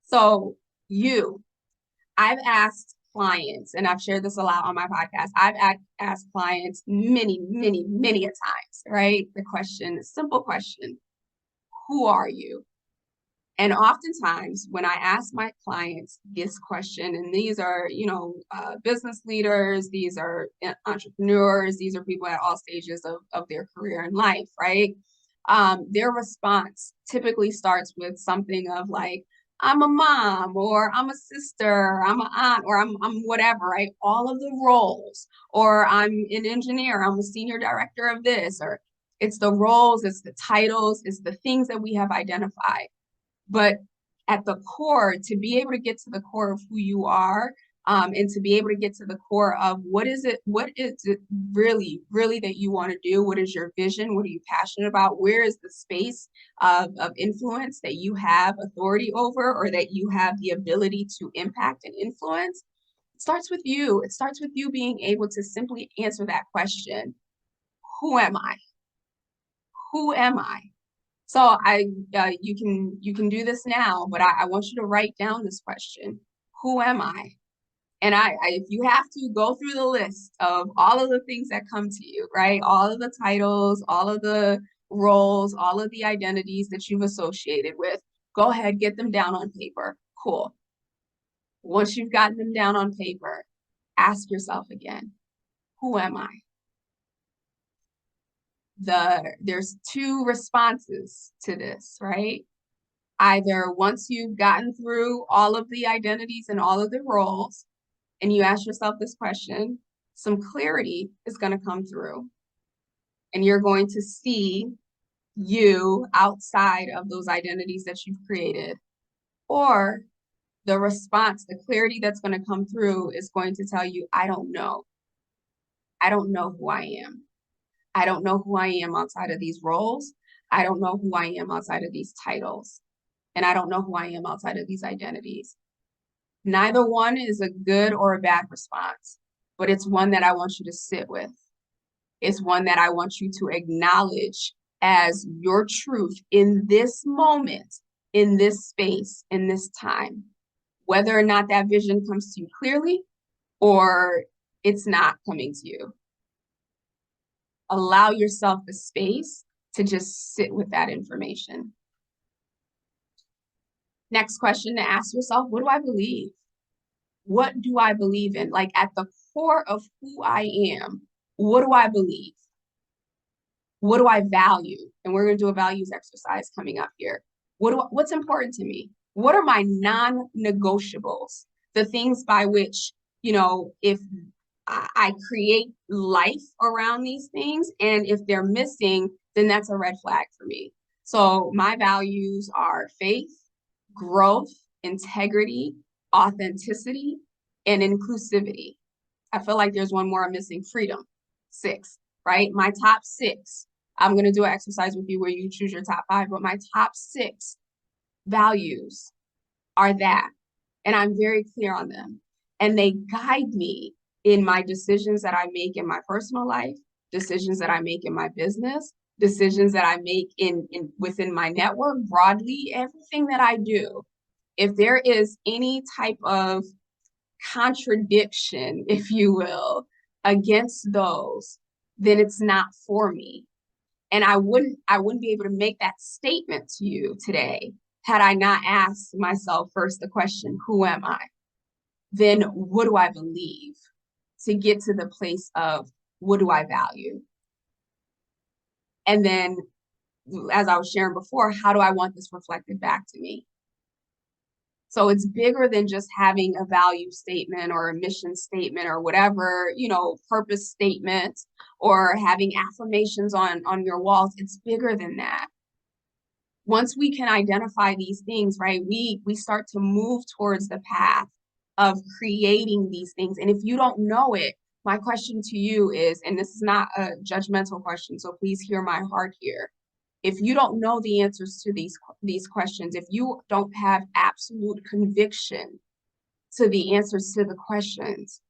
So I've asked clients, and I've shared this a lot on my podcast. Asked clients many, many, many a times, right? The simple question, who are you? And oftentimes when I ask my clients this question, and these are, business leaders, these are entrepreneurs, these are people at all stages of their career and life, right? Their response typically starts with something of like, I'm a mom, or I'm a sister, I'm an aunt, or I'm whatever, right? All of the roles, or I'm an engineer, I'm a senior director of this, or it's the roles, it's the titles, it's the things that we have identified. But at the core, to be able to get to the core of who you are, and to be able to get to the core of what is it really, really that you want to do? What is your vision? What are you passionate about? Where is the space of influence that you have authority over, or that you have the ability to impact and influence? It starts with you. It starts with you being able to simply answer that question. Who am I? Who am I? So you can do this now, but I want you to write down this question. Who am I? And if you have to go through the list of all of the things that come to you, right? All of the titles, all of the roles, all of the identities that you've associated with, go ahead, get them down on paper. Cool. Once you've gotten them down on paper, ask yourself again, who am I? There's two responses to this, right? Either once you've gotten through all of the identities and all of the roles, and you ask yourself this question, some clarity is going to come through, and you're going to see you outside of those identities that you've created. Or the response, the clarity that's going to come through is going to tell you, I don't know. I don't know who I am. I don't know who I am outside of these roles. I don't know who I am outside of these titles. And I don't know who I am outside of these identities. Neither one is a good or a bad response, but it's one that I want you to sit with. It's one that I want you to acknowledge as your truth in this moment, in this space, in this time, whether or not that vision comes to you clearly or it's not coming to you. Allow yourself the space to just sit with that information. Next question to ask yourself, what do I believe? What do I believe in? Like at the core of who I am, what do I believe? What do I value? And we're going to do a values exercise coming up here. What's important to me? What are my non-negotiables? The things by which, if I create life around these things, and if they're missing, then that's a red flag for me. So my values are faith, growth, integrity, authenticity, and inclusivity. I feel like there's one more I'm missing, freedom, 6, right? My top 6. I'm going to do an exercise with you where you choose your top 5, but my top 6 values are that. And I'm very clear on them. And they guide me in my decisions that I make in my personal life, decisions that I make in my business, decisions that I make within my network broadly, everything that I do. If there is any type of contradiction, if you will, against those, then it's not for me. And I wouldn't be able to make that statement to you today had I not asked myself first the question, who am I? Then what do I believe? To get to the place of what do I value? And then, as I was sharing before, how do I want this reflected back to me? So it's bigger than just having a value statement or a mission statement or whatever, purpose statement, or having affirmations on your walls. It's bigger than that. Once we can identify these things, right, we start to move towards the path of creating these things. And if you don't know it, my question to you is, and this is not a judgmental question, so please hear my heart here. If you don't know the answers to these questions, if you don't have absolute conviction to the answers to the questions,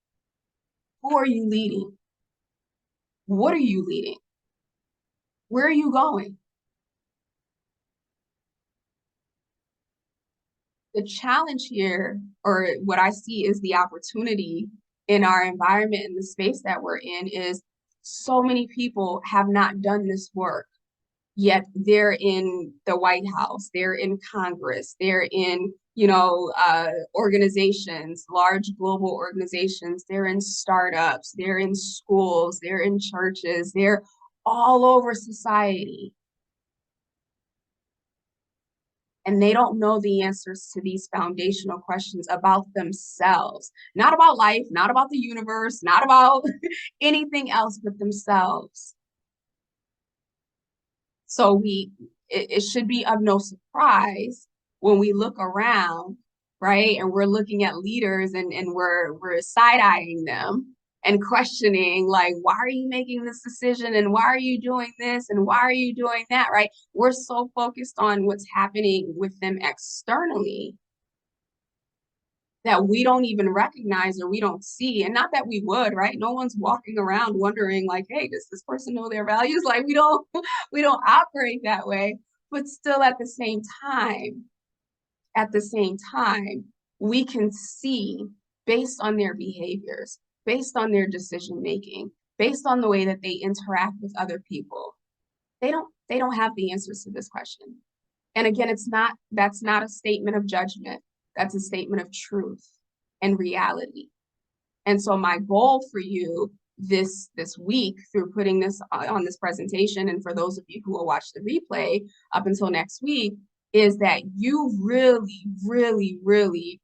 who are you leading? What are you leading? Where are you going? The challenge here, or what I see is the opportunity in our environment and the space that we're in, is so many people have not done this work. Yet they're in the White House, they're in Congress, they're in, organizations, large global organizations, they're in startups, they're in schools, they're in churches, they're all over society. And they don't know the answers to these foundational questions about themselves, not about life, not about the universe, not about anything else but themselves. So it should be of no surprise when we look around, right? And we're looking at leaders and we're side-eyeing them and questioning, like, why are you making this decision? And why are you doing this? And why are you doing that? Right? We're so focused on what's happening with them externally that we don't even recognize or we don't see. And not that we would, right? No one's walking around wondering, like, hey, does this person know their values? Like, we don't operate that way. But still at the same time, we can see, based on their behaviors, based on their decision making, based on the way that they interact with other people, they don't have the answers to this question. And again, that's not a statement of judgment. That's a statement of truth and reality. And so my goal for you this week, through putting this on this presentation, and for those of you who will watch the replay up until next week, is that you really, really, really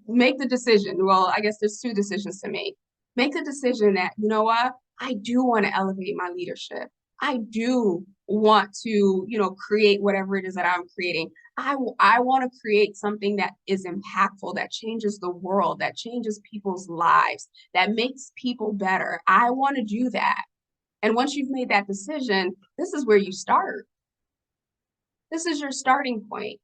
make the decision. Well, I guess there's two decisions to make. Make the decision that, you know what, I do want to elevate my leadership. I do want to, create whatever it is that I'm creating. I want to create something that is impactful, that changes the world, that changes people's lives, that makes people better. I want to do that. And once you've made that decision, this is where you start. This is your starting point.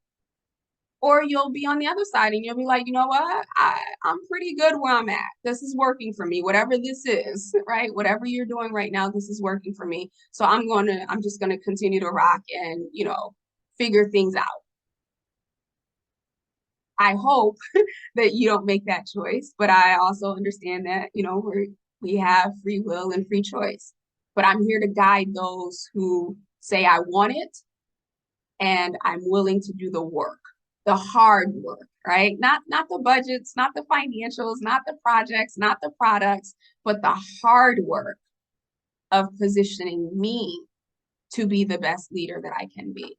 Or you'll be on the other side and you'll be like, you know what? I'm pretty good where I'm at. This is working for me, whatever this is, right? Whatever you're doing right now, this is working for me. So I'm just gonna continue to rock and, figure things out. I hope that you don't make that choice, but I also understand that, we have free will and free choice. But I'm here to guide those who say, I want it and I'm willing to do the work, the hard work, right? Not the budgets, not the financials, not the projects, not the products, but the hard work of positioning me to be the best leader that I can be.